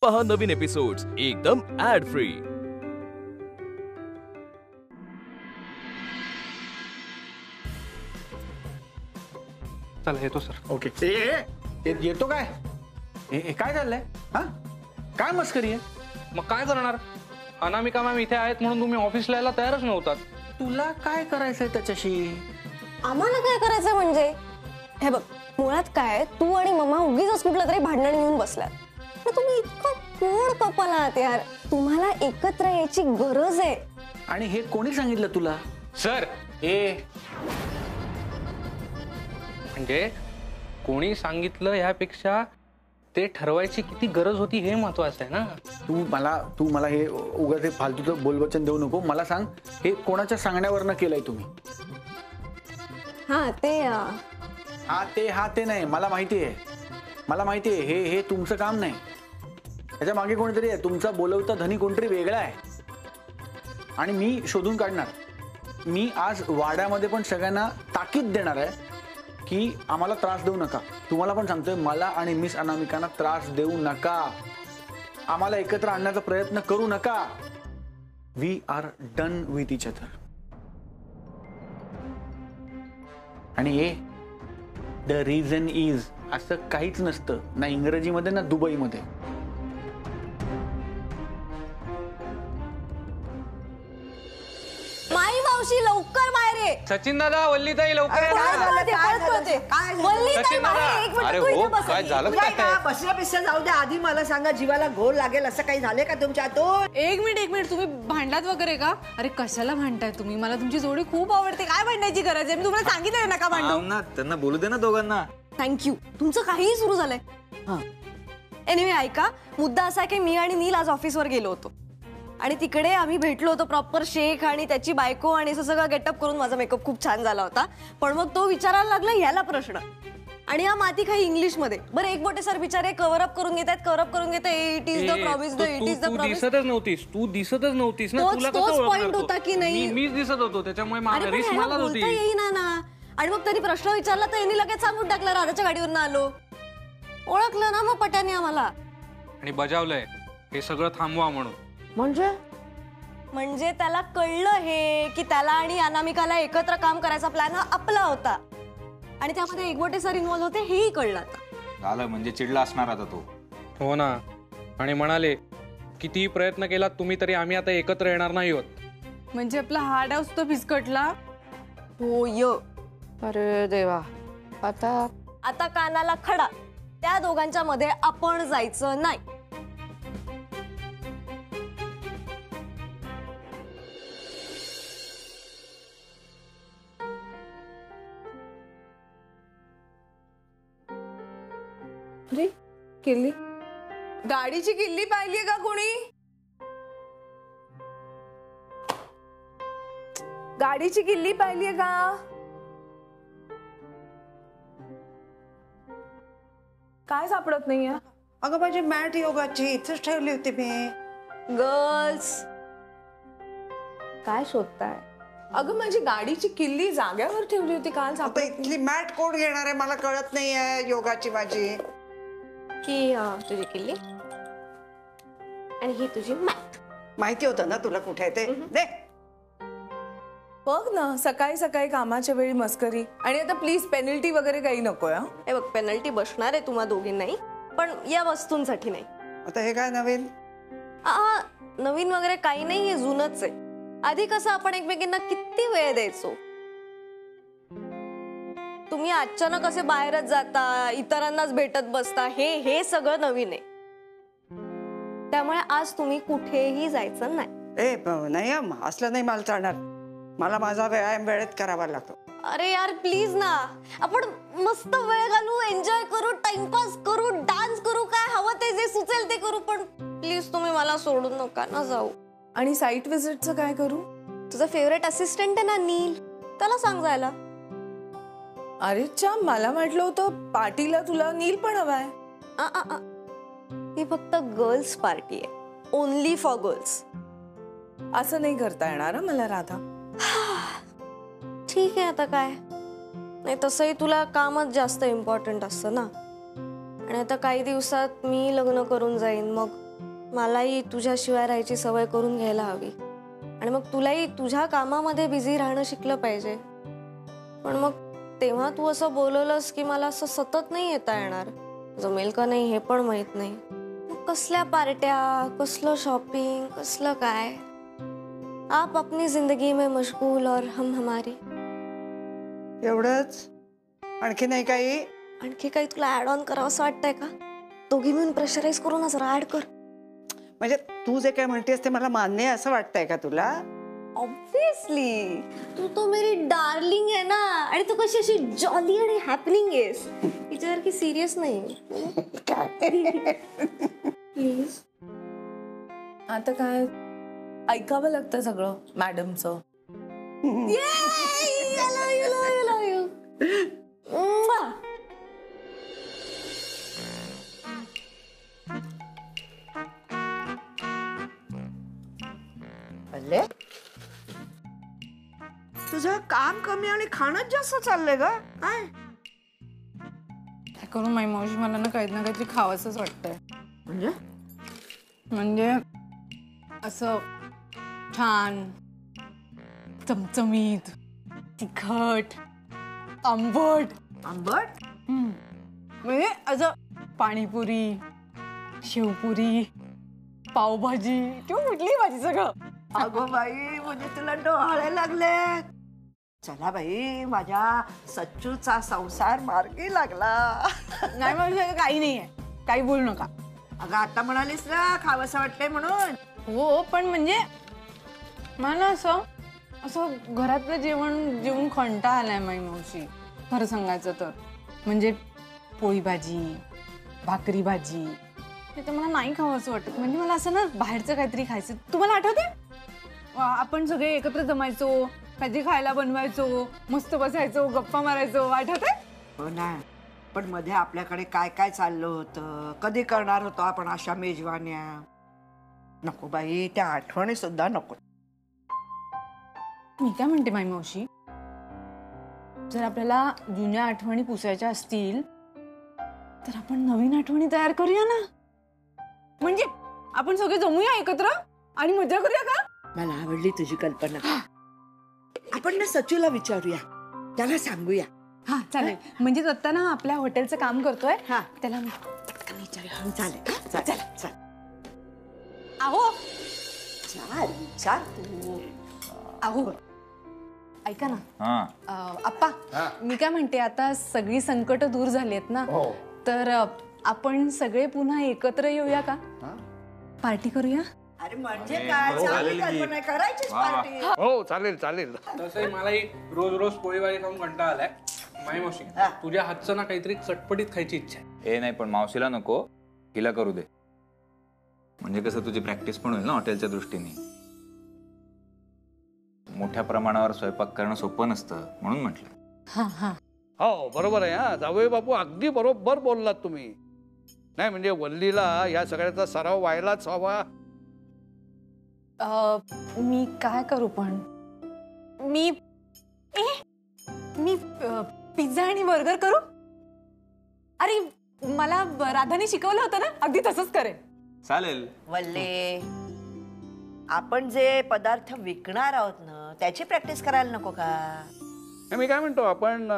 पहा नवीन एपिसोड्स एकदम add free. चला येतो सर। ओके येतो काय? काय चाललंय? हा काय मस्करी आहे? मग काय करणार? अनामिका मॅम इथे आहेत म्हणून तुम्ही ऑफिसला यायला तयारच नव्हतात। तुला काय करायचंय त्याच्याशी? आम्हाला काय करायचं म्हणजे हे बघ, मुळात काय तू आणि मम्मा उगीच कुठलं तरी भांडण घेऊन बसलात। तुम्ही इतकं कोण कपल आहात यार, तुम्हाला एकत्र यायची गरज आहे। आणि हे कोणी सांगितलं तुला? सर म्हणजे कोणी सांगितलं यापेक्षा ते ठरवायची किती गरज होती हे महत्वाचं आहे ना। तू मला हे उगाच हे फालतूचं बोलवचन देऊ नको। मला सांग, हे कोणाच्या सांगण्यावरनं केलंय तुम्ही? हा ते नाही, मला माहिती आहे हे तुमचं काम नाही। त्याच्या मागे कोणीतरी आहे, तुमचा बोलवता धनी कोणतरी वेगळा आहे आणि मी शोधून काढणार। मी आज वाड्यामध्ये पण सगळ्यांना ताकीद देणार आहे की आम्हाला त्रास देऊ नका। तुम्हाला पण सांगतोय, मला आणि मिस अनामिकांना त्रास देऊ नका, आम्हाला एकत्र आणण्याचा प्रयत्न करू नका। We are done with each other. आणि द रिझन इज असं काहीच नसतं, ना इंग्रजीमध्ये ना दुबईमध्ये। माई मावशी लवकर बाहेर ये। सचिन दादा, वल्लीताई लवकर या। अरे हो, काय झालं? बसल्या पिसल्या जाऊ द्या, आधी मला सांगा, जीवाला घोर लागेल असं काही झालंय का तुमच्या हातून? एक मिनिट, तुम्ही भांडलात वगैरे का? अरे कशाला भांडताय तुम्ही? मला तुमची जोडी खूप आवडते, काय भांडायची गरज आहे? मी तुम्हाला सांगितलं नका भांडू ना, त्यांना बोलू दे ना दोघांना। थँक्यू, तुमचं काहीही सुरू झालंय। एनिवे ऐका, मुद्दा असा की मी आणि नील आज ऑफिसवर गेलो होतो आणि तिकडे आम्ही भेटलो होतो प्रॉपर शेख आणि त्याची बायको, आणि असं सगळं गेटअप करून माझा मेकअप खूप छान झाला होता। पण मग तो विचारायला लागला ह्याला प्रश्न, आणि हा माती काही इंग्लिश मध्ये। बरं एक बोटे सर बिचारे कव्हर अप करून घेतात इट इज द प्रॉमिस, तू दिसतच नव्हतीस ना। तुला तोच पॉइंट होता की नाही? मीच दिसत होतो, त्याच्यामुळे रिस्क मला होती। येईना ना, आणि मग त्यांनी प्रश्न विचारला तर यांनी लगेच सांगून टाकलं राधाच्या गाडीवरून आलो। ओळखलं ना मग पट्याने आम्हाला, आणि बजावलंय हे सगळं थांबवा म्हणून। म्हणजे त्याला कळलं हे की त्याला आणि अनामिकाला एकत्र काम करायचा प्लॅन हा आपला होता, आणि त्यामध्ये एकबोटे सर इन्व्हॉल्व होते हेही कळलं आता। झालं म्हणजे चिडला असणार आता तो। हो ना, आणि म्हणाले किती प्रयत्न केला तुम्ही तरी आम्ही आता एकत्र येणार नाही आहोत। म्हणजे आपला हार्ड हाऊस तो फिसकटला। होय, अरे देवा, आता कानाला खडा, त्या दोघांच्या मध्ये आपण जायचं नाही। किल्ली, गाडीची किल्ली पाहिलीये का कोणी? गाडीची किल्ली पाहिलीये का? काय सापडत नाहीये? अगं माझी मॅट योगाची इथेच ठेवली होती मी। गर्ल्स काय शोधताय? अगं माझी गाडीची किल्ली जाग्यावर ठेवली होती काल। आता इथली मॅट कोण घेणार आहे मला कळत नाहीये, योगाची माझी। की तुझी किल्ली आणि ही तुझी मॅट। माहिती होतं ना तुला कुठे आहे ते? दे बघ ना, सकाळी सकाळी कामाच्या वेळी मस्करी, आणि आता प्लीज पेनल्टी वगैरे काही नको। हे बघ, पेनल्टी बसणार आहे तुम्हा दोघींनाही, पण या वस्तूंसाठी नाही। आता हे काय नवीन? नवीन वगैरे काही नाही, हे जुनच आहे। आधी कसं आपण एकमेकींना किती वेळ द्यायचो, तुम्ही अचानक असे बाहेरच जाता, इतरांनाच भेटत बसता, हे सगळं नवीन आहे। त्यामुळे आज तुम्ही कुठेही जायचं नाही। नाही असलं नाही, मला चालणार। मला माझा व्यायाम वेळेत करावा लागतो। अरे यार प्लीज ना, आपण मस्त वेळ घालू, एन्जॉय करू, टाइमपास करू, डान्स करू, काय हवं ते जे सुचेल ते करू, पण प्लीज तुम्ही मला सोडून नका ना जाऊ। आणि साईट व्हिजिटचं काय करू? तुझा फेवरेट असिस्टंट आहे ना नील, त्याला सांग जायला। अरे चा, मला वाटलं होतं पार्टीला तुला नील पण हवाय। ही फक्त गर्ल्स पार्टी आहे, ओनली फॉर गर्ल्स। असं नाही करता येणार मला राधा। ठीक आहे, आता काय नाही, तसंही तुला कामच जास्त इम्पॉर्टंट असतं ना, आणि आता काही दिवसात मी लग्न करून जाईन, मग मलाही तुझ्याशिवाय राहायची सवय करून घ्यायला हवी आणि मग तुलाही तुझ्या कामामध्ये बिझी राहणं शिकलं पाहिजे. पण मग तेव्हा तू असं बोलवलंस की मला असं सतत नाही येता येणार, जमेल का नाही हे पण माहित नाही. मग कसल्या पार्ट्या, कसलं शॉपिंग, कसलं काय. आप अपनी जिंदगी में मशगूल और हम हमारी. एवढंच? आणखी नाही काही? आणखी काही तुला ऍड ऑन करावं असं वाटतंय का? दोघी मिळून प्रेशराईज करू ना, जरा ऍड कर. म्हणजे तू जे काय म्हणतेस ते मला मान्य आहे असं वाटतंय का तुला? ऑब्विसली तू तो मेरी डार्लिंग आहे ना, आणि तू कशी अशी जॉली आणि हॅपनिंग आहेस, तिच्यासारखी सिरियस नाही. प्लीज. आता काय ऐकावं लागतं सगळं मॅडमचं. अल्ले, तुझं काम कमी आणि खाणंच जास्त चाललंय ग. काय काय करू माई मावशी, मला ना काहीतरी खावंसंच वाटतंय. म्हणजे असं छान चमचमीत, तिखट, आंबट. आंबट? म्हणजे असं पाणीपुरी, शेवपुरी, पावभाजी किंवा कुठलीही भाजी सगळं. अगो बाई, म्हणजे तुला डोहाळे लागले. चला बाई, माझ्या सच्चूचा संसार मार्गी लागला. नाही म्हणजे काही नाहीये, काही बोलू नका. अगं आता म्हणालीस ना खावंसं वाटतंय म्हणून. हो, पण म्हणजे मला असं घरातलं जेवण जेवून कंटाळा आलाय माई मावशी, खरं सांगायचं तर. म्हणजे पोळी भाजी, भाकरी भाजी हे तर मला नाही खावं असं वाटत. म्हणजे मला असं ना बाहेरचं काहीतरी खायचं. तुम्हाला आठवते आपण सगळे एकत्र जमायचो, काहीतरी खायला बनवायचो, मस्त बसायचो, गप्पा मारायचो, आठवते? हो ना, पण मध्ये आपल्याकडे काय काय चाललं होतं, कधी करणार होतो आपण अशा मेजवान्या. नको बाई, त्या आठवणी सुद्धा नको. मी काय म्हणते माई मावशी, जर आपल्याला जुन्या आठवणी पुसायच्या असतील तर आपण नवीन आठवणी तयार करूया ना. म्हणजे आपण सगळे जमूया एकत्र आणि मजा करूया का? मला आवडली तुझी कल्पना. आपण ना सचूला विचारूया, त्याला सांगूया. हा चालेल. म्हणजे तो आता ना आपल्या हॉटेलचं काम करतोय. हा, त्याला पटकन विचारूया. चालेल चालेल चाल. अहो चाल चाल तू. अहो ऐका ना. हा. आप्पा, मी काय म्हणते, आता सगळी संकट दूर झाली आहेत ना, तर आपण सगळे पुन्हा एकत्र येऊया का? पार्टी करूया. अरे म्हणजे काय, चांगली कल्पना आहे, करायचीच पार्टी. हो चालेल चालेल. तसंही मलाही रोज रोज पोळी भाजी खाऊन कंटाळा आलाय. माई मावशी, तुझ्या हातचं ना काहीतरी चटपटीत खायची इच्छा आहे. हे नाही, पण मावशीला नको, हिला करू दे. म्हणजे कसं तुझी प्रॅक्टिस पण होईल ना हॉटेलच्या दृष्टीने. मोठ्या प्रमाणावर स्वयंपाक करणं सोपं नसतं, म्हणून म्हटलं. हा हा, हो बरोबर आहे. हा जावई बापू, अगदी बरोबर बोललात तुम्ही. नाही म्हणजे वल्लीला या सगळ्याचा सराव व्हायलाच हवा. मी काय करू पण, मी पिझ्झा आणि बर्गर करू. अरे मला राधाने शिकवलं होतं ना, अगदी तसंच करेन. चालेल. वल्ले, आपण जे पदार्थ विकणार आहोत ना, त्याची प्रॅक्टिस करायला नको का? मी काय म्हणतो, आपण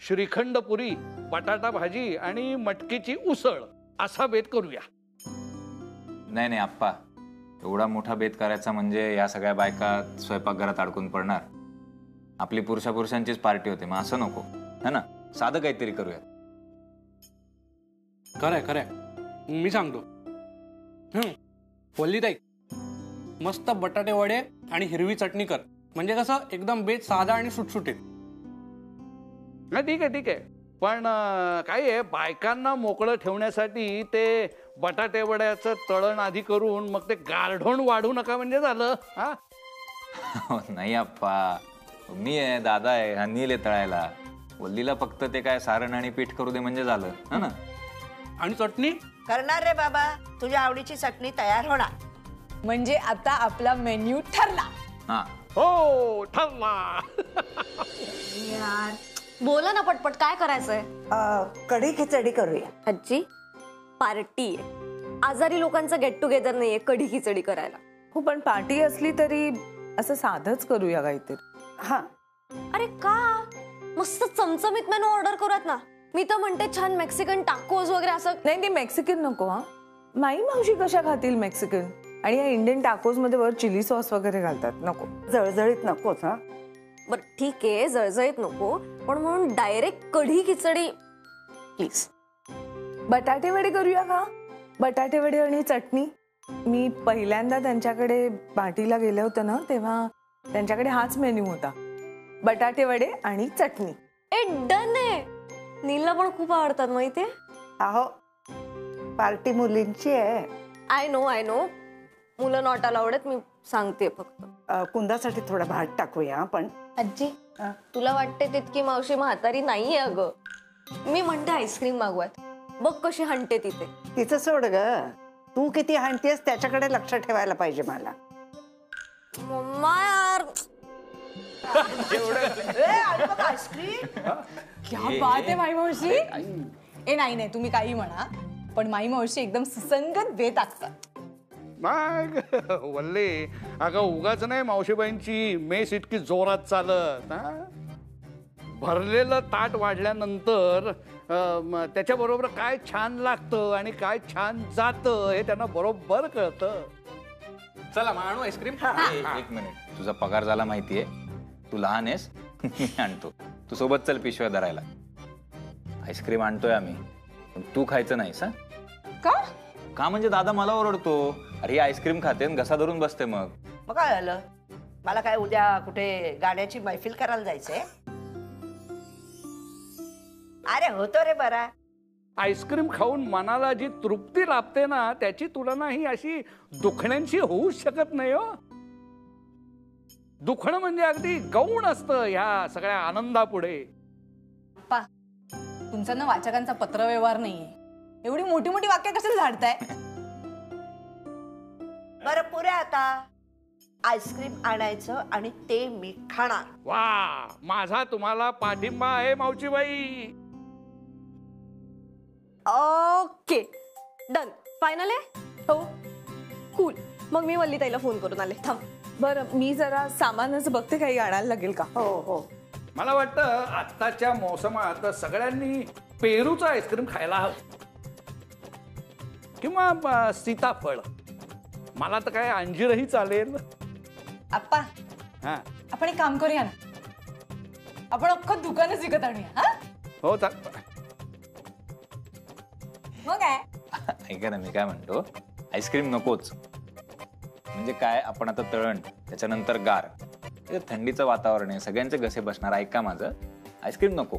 श्रीखंड पुरी, बटाटा भाजी आणि मटकीची उसळ असा बेत करूया. नाही नाही आप्पा, एवढा मोठा बेत करायचा म्हणजे या सगळ्या बायका स्वयंपाकघरात अडकून पडणार. आपली पुरुषांचीच पार्टी होते, मग असं नको है ना. साधं काहीतरी करूया. खरंय, मी सांगतो. वल्लीताई, मस्त बटाटे वडे आणि हिरवी चटणी कर. म्हणजे कसं एकदम बेत साधा आणि सुटसुटीत. ठीक आहे. पण काय आहे, बायकांना मोकळं ठेवण्यासाठी ते बटाटे वड्याचं तळण आधी करून मग ते गारढोण वाढू नका म्हणजे झालं. हा नाही आप्पा, मी आहे, दादा आहे, हा नील आहे तळायला. वल्लीला फक्त ते काय सारण आणि पीठ करू दे म्हणजे झालं, है ना. आणि चटणी करणार रे बाबा, तुझ्या आवडीची चटणी तयार होणार. म्हणजे आता आपला मेन्यू ठरला. हा हो ठरला. यार, बोला ना पटपट, काय करायचंय? कढी खिचडी करूया. आजी पार्टी आहे, आजारी लोकांचं गेट टुगेदर नाहीये कढी खिचडी करायला. हो पण पार्टी असली तरी असं साधंच करूया काहीतरी. हा अरे का मस्त चमचमीत मेनू ऑर्डर करूयात ना. मी तर म्हणते छान मेक्सिकन टाकोज वगैरे असं. नाही ते मेक्सिकन नको. हा माई मावशी कशा खातील मेक्सिकन, आणि या इंडियन टाकोज मध्ये वर चिली सॉस वगैरे घालतात. नको, जळजळीत नकोच. हा बरं ठीक आहे जळजळीत नको, पण म्हणून डायरेक्ट कढी खिचडी प्लीज. बटाटे वडे करूया का? बटाटे वडे आणि चटणी. मी पहिल्यांदा त्यांच्याकडे पार्टीला गेले होते ना, तेव्हा त्यांच्याकडे हाच मेन्यू होता, बटाटे वडे आणि चटणी. ए डन आहे. नीलला पण खूप आवडतात माहितीये. अहो पार्टी मुलींची आहे. आय नो मुलं नॉट अलाउड. मी सांगते फक्त. कुंदासाठी थोडा भात टाकूया. पण आजी तुला वाटते तितकी मावशी म्हातारी नाहीये अगं. मी म्हणते आईस्क्रीम मागवात. बघ कशी हंटे तिथे. तिचं सोड ग, तू किती हाणतेस त्याच्याकडे लक्ष ठेवायला पाहिजे मला. मम्मा यार क्या बात आहे माई मावशी. ए नाही तुम्ही काही म्हणा, पण माई मावशी एकदम सुसंगत बेत आखतात. मग वल्ले अगं उगाच नाही मावशीबाईंची मेस इतकी जोरात चालत. हा? भरलेलं ताट वाढल्यानंतर त्याच्याबरोबर काय छान लागतं आणि काय छान जातं हे त्यांना बरोबर कळतं. चला मग आणू आईस्क्रीम. एक मिनिट, तुझा पगार झाला माहितीये, तू लहान आहेस. मी आणतो, तू सोबत चल पिशव्या धरायला. आईस्क्रीम आणतोय आम्ही, पण तू खायचं नाहीस. हा का म्हणजे दादा मला ओरडतो. अरे ही आईस्क्रीम खाते आणि घसा धरून बसते. मग काय झालं? मला काय उद्या कुठे गाण्याची मैफिल करायला जायचंय? अरे होतो रे बरा. आईस्क्रीम खाऊन मनाला जी तृप्ती लाभते ना, त्याची तुलना ही अशी दुखण्यांशी होऊच शकत नाही. हो, दुखणं म्हणजे अगदी गौण असतं ह्या सगळ्या आनंदापुढे. पा तुमचा ना वाचकांचा पत्रव्यवहार नाहीये. एवढी मोठी मोठी वाक्य कशाला झाडताय? बरं पुरे आता आईस्क्रीम आणायचं आणि ते मी खाणार. वा, माझा तुम्हाला पाठिंबा आहे मावशीबाई. ओके डन फायनल आहे. हो कूल. मग मी वल्ली ताईला फोन करून आले. थांब. बरं मी जरा सामानच बघते, काही आणायला लागेल का? हो हो. मला वाटतं आत्ताच्या मोसमात सगळ्यांनी पेरूचं आईस्क्रीम खायला हवं किंवा सीताफळ. मला तर काय अंजीरही चालेल. आप्पा हा आपण एक काम करूया ना, आपण अख्खं दुकानच विकत आणूया. हा हो मग काय? ऐका ना, मी काय म्हणतो, आईस्क्रीम नकोच. म्हणजे काय, आपण आता तळण, त्याच्यानंतर गार, थंडीचं वातावरण आहे, सगळ्यांचे घसे बसणार. ऐका माझं, आईस्क्रीम नको.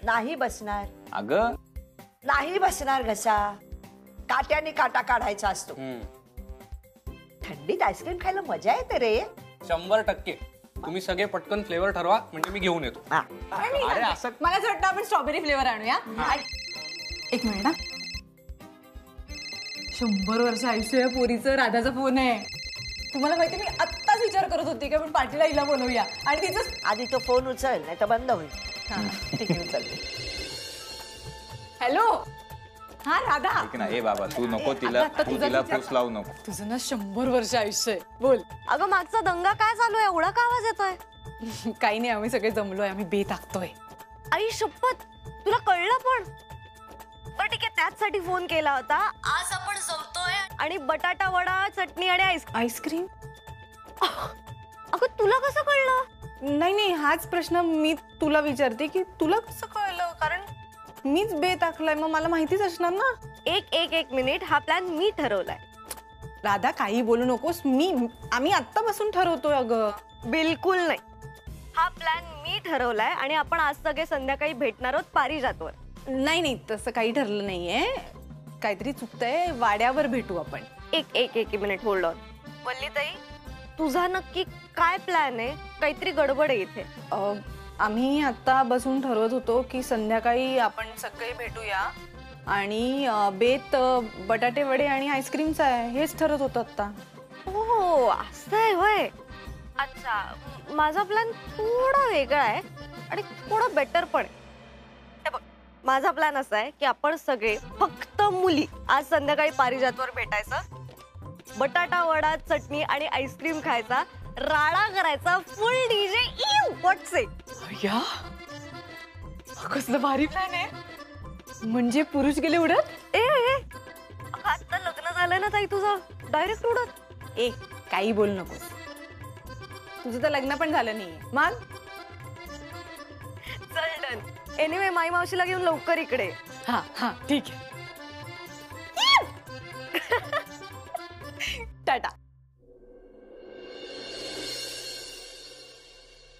नाही बसणार. अगं नाही बसणार घसा. काट्याने काटा काढायचा असतो. थंडीत आईस्क्रीम खायला मजा येते रे. 100%. तुम्ही सगळे पटकन फ्लेवर ठरवा, म्हणजे मी घेऊन येतो. अरे असं मला असं वाटतं आपण स्ट्रॉबेरी फ्लेवर आणूया. एक मिनिट हा. 100 वर्ष आयुष्य या पोरीचं राधाचा फोन आहे. तुम्हाला माहिती, मी आत्ताच विचार करत होती की आपण पार्टीला हिला बोलवूया आणि तिचं आधी तो फोन उचल, नाही तर बंद होईल. ठीक आहे उचलते. हॅलो हा राधा. ऐक ना, ए बाबा तू नको तिला, तू तिला फूस लावू नको. तुझं ना 100 वर्ष आयुष्य आहे. बोल. अगं मागचा दंगा काय चालू आहे? एवढा का आवाज येतोय? काही नाही, आम्ही सगळे जमलोय, आम्ही बेत आखतोय. आई शपथ, तुला कळलं पण? बरं ठीक आहे, त्याचसाठी फोन केला होता. आज आपण जमतोय आणि बटाटा वडा, चटणी आणि आईस्क्रीम. अगं तुला कसं कळलं? नाही हाच प्रश्न मी तुला विचारते की तुला कसं कळलं, कारण मीच बेत आखलाय, मग मला माहितीच असणार ना. एक मिनिट, हा प्लॅन मी ठरवलाय. राधा काही बोलू नकोस. आम्ही आत्तापासून ठरवतोय. अगं बिलकुल नाही, हा प्लॅन मी ठरवलाय आणि आपण आज सगळे संध्याकाळी भेटणार आहोत पारिजातवर. नाही तसं काही ठरलं नाहीये, काहीतरी चुकतंय. वाड्यावर भेटू आपण. एक मिनिट होल्ड ऑन. वल्लीताई, तुझा नक्की काय प्लॅन आहे? काहीतरी गडबड आहे इथे. आम्ही आता बसून ठरवत होतो की संध्याकाळी आपण सगळे भेटूया आणि बेत बटाटे वडे आणि आईस्क्रीमचा आहे, हेच ठरत होतं आता. हो असं आहे होय. अच्छा, माझा प्लॅन थोडा वेगळा आहे आणि थोडा बेटर पण आहे. हे बघ, माझा प्लॅन असा आहे की आपण सगळे फक्त मुली आज संध्याकाळी पारिजातवर भेटायचं, बटाटा वडा चटणी आणि आईस्क्रीम खायचा, राडा करायचा, फुल डीजे व्हॉट से. या कसलं भारी प्लॅन आहे. म्हणजे पुरुष गेले उडत. आता लग्न झालंय ना ताई तुझं, डायरेक्ट उडत. ए काही बोल नकोस. तुझं तर लग्न पण झालं नाहीये. मान चल डन. एनिवे माई मावशीला घेऊन लवकर इकडे. हा हा ठीक आहे. टाटा.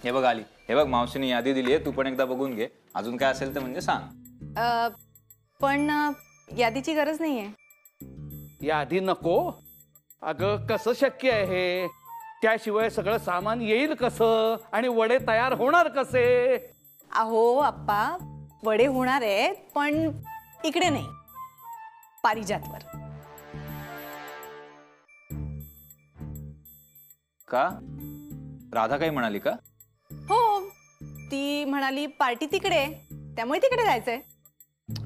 हे बघ आली, हे बघ मावशीने यादी दिली आहे, तू पण एकदा बघून घे. अजून काय असेल तर म्हणजे सांग. पण यादीची गरज नाहीये. यादी नको. अगं कसं शक्य आहे हे? त्याशिवाय सगळं सामान येईल कसं आणि वडे तयार होणार कसे? अहो आप्पा, वडे होणार आहेत पण इकडे नाही, पारिजातवर. का? राधा काही म्हणाली का? हो, ती म्हणाली पार्टी तिकडे, त्यामुळे तिकडे जायचंय.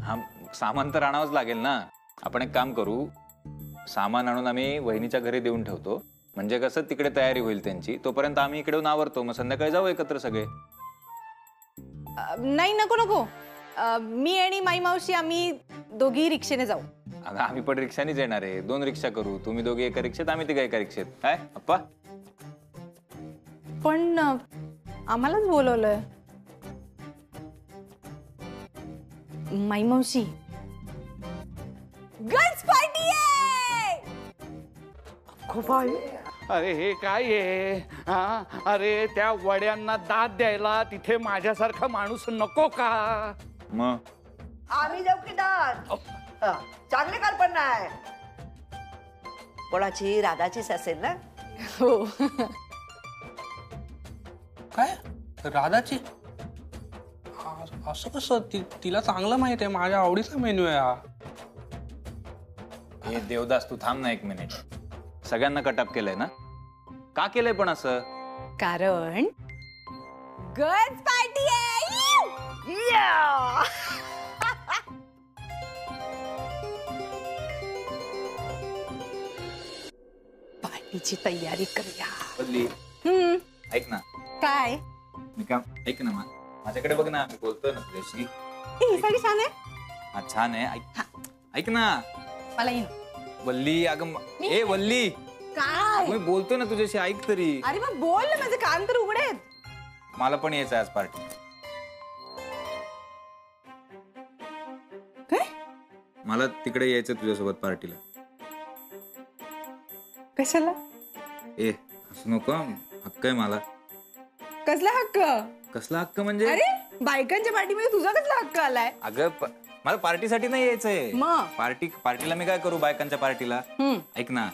हा, सामान तर आणावंच लागेल ना. आपण एक काम करू, सामान आणून आम्ही वहिनीच्या घरी देऊन ठेवतो, म्हणजे कसं तिकडे तयारी होईल त्यांची, तोपर्यंत आम्ही इकडे येऊन आवरतो, मग संध्याकाळी जाऊ एकत्र सगळे. नाही नको नको. मी आणि माई मावशी आम्ही दोघी रिक्षेने जाऊ. अगं आम्ही पण रिक्षानेच येणार आहे. 2 रिक्षा करू, तुम्ही दोघे एका रिक्षेत, आम्ही तिघा एका रिक्षेत. काय अप्पा? पण आम्हालाच बोलवलंय. माई मावशी, गर्ल्स पार्टी आहे. अरे हे काय आहे? हा, अरे त्या वड्यांना दाद द्यायला तिथे माझ्यासारखा माणूस नको का? मग आम्ही जाऊ की दाद? चांगली कल्पना आहे. कोणाची? राधाचीच असेल ना? हो. काय राधाची? असं कसं? तिला चांगलं माहित आहे माझ्या आवडीचा मेन्यू आहे हा. हे देवदास तू थांब ना 1 मिनिट. सगळ्यांना कटअप केलंय ना? का केलंय पण असं? कारण गर्ल्स पार्टी आहे. पार्टीची तयारी करूया. बदली ऐक ना. काय? मी काम ऐक ना, माझ्याकडे बघ ना, मी बोलतोय ना तुझ्याशी. ही साडी छान आहे. हा छान आहे. ऐक ना मला येईल. वल्ली. अगं ए वल्ली, काय? मी बोलतोय ना तुझ्याशी, ऐक तरी. अरे मग बोल ना, माझे कान तर उघडे आहेत. मला पण यायचं आज पार्टी. काय? मला तिकडे यायचं तुझ्यासोबत पार्टीला. कशाला? ए असं नको, हक्क आहे मला. कसला हक्क? कसला हक्क म्हणजे? अरे बायकांच्या पार्टीमध्ये तुझा कसला हक्क आलाय? अगं मला पार्टीसाठी नाही यायचंय. मग? पार्टीला मी काय करू बायकांच्या पार्टीला? ऐक ना,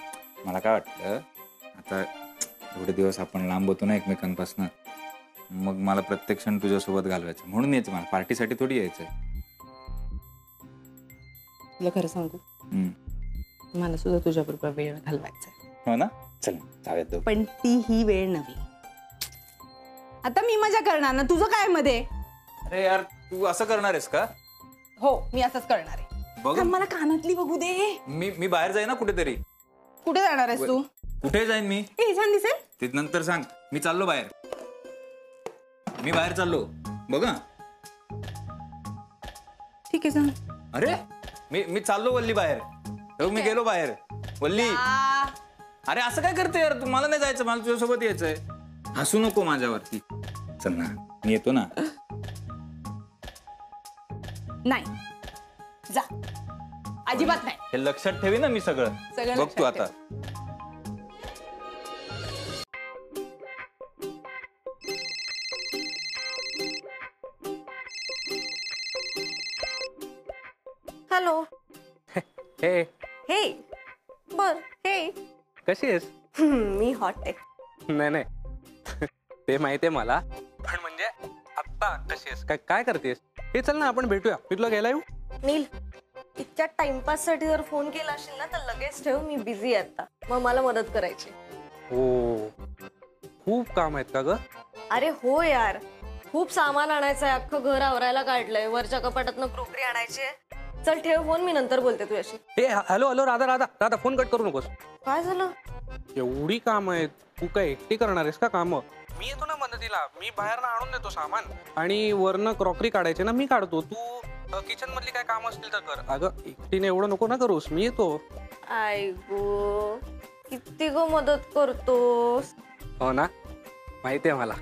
मला काय वाटतं, आता एवढे दिवस आपण लांब होतो ना एकमेकांपासून, मग मला प्रत्येक क्षण तुझ्यासोबत घालवायचं म्हणून यायचं. मला पार्टीसाठी थोडी यायचंय. तुला खरं सांगू, मला सुद्धा तुझ्याबरोबर वेळ घालवायचा. हो ना? चल जाऊयात. पण ती ही वेळ नव्हे. आता मी मजा करणार ना, तुझं काय मध्ये? अरे यार, तू असं करणार आहेस का? हो, मी असंच करणार आहे. बघ, मला कानातली बघू दे. मी बाहेर जाईन ना कुठेतरी. कुठे जाणार आहेस तू? कुठे जाईन मी? हे छान दिसेल. ते नंतर सांग. मी चाललो बाहेर. मी बाहेर चाललो बघ. ठीक आहे सांग. अरे मी चाललो वल्ली बाहेर. मी गेलो बाहेर. वल्ली, अरे असं काय करते यार? मला नाही जायचं, मला तुझ्यासोबत यायचंय. हसू नको माझ्यावरती. चल ना, मी येतो ना. नाही जा, अजिबात नाही. हे लक्षात ठेवी ना मी सगळं. बघ तू आता. हॅलो. हे हे बर. हे कशी आहेस? मी हॉट आहे. नाही ते माहितीये मला, पण म्हणजे आत्ता कशी आहेस? काय करतेस? हे चल ना आपण भेटूया. मी तुला घ्यायला येऊ? नील, इतक्या टाइमपास साठी जर फोन केला असेल ना तर लगेच ठेव. मी बिझी आहे आता, मग मला मदत करायची. हो, खूप काम आहेत का ग? अरे हो यार, खूप सामान आणायचंय, अख्खं घर आवरायला काढलंय, वरच्या कपाटातनं क्रोकरी आणायची आहे. चल ठेव फोन, मी नंतर बोलते तुझ्याशी. हे hello hello Radha Radha Radha phone cut करू नकोस. काय झालं? एवढी काम आहेत, तू काय एकटी करणार आहेस का काम? मी येतो ना मदतीला, मी बाहेर आणून देतो सामान आणि वरनं क्रॉकरी काढायचे ना मी काढतो, तू किचन मधली काय काम असतील तर कर. अगं एकटीने एवढं नको ना करूस, मी येतो. आय गो, किती गो मदत करतोस. हो ना, माहितीये मला.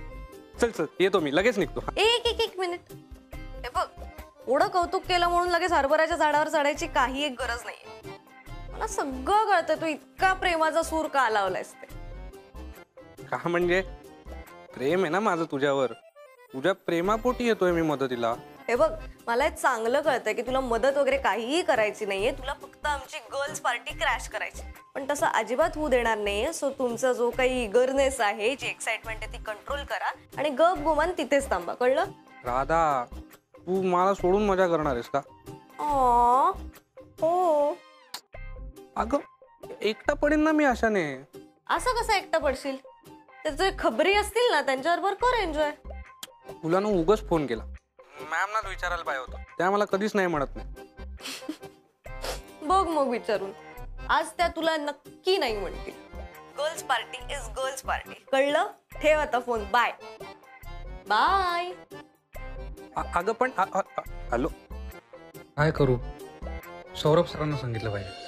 चल चल येतो मी, लगेच निघतो. एक मिनिट. हे बघ, एवढं कौतुक केलं म्हणून लगेच हरभऱ्याच्या झाडावर चढायची काही एक गरज नाहीये. मला सगळं कळतंय तू इतका प्रेमाचा सूर का लावलायस ते. का म्हणजे प्रेम आहे ना माझं तुझ्यावर, तुझ्या प्रेमापोटी येतोय मी मदतीला. हे बघ, मला हे चांगलं कळतंय की तुला मदत वगैरे काहीही करायची नाहीये, तुला फक्त आमची गर्ल्स पार्टी क्रॅश करायची. पण तसं अजिबात होऊ देणार नाहीये. सो तुमचा जो काही इगरनेस आहे, जी एक्साइटमेंट आहे ती कंट्रोल करा आणि गप गुमान तिथेच थांबा, कळलं? राधा, तू मला सोडून मजा करणार आहेस का? हो. अगं एकटा पडेन ना मी अशाने. असं कसं एकटा पडशील? त्याचे खबरी असतील ना, त्यांच्याबरोबर कर एन्जॉय. तुला ना उगाच फोन केला, मॅम ना विचारायला पाहिजे होतं, त्या मला कधीच नाही म्हणत नाही. बघ मग विचारून, आज त्या तुला नक्की नाही म्हणतील. Girls party is girls party, कळलं? ठेव आता फोन. Bye bye. अगं पण हॅलो, काय करू? सौरभ सरांना सांगितलं पाहिजे.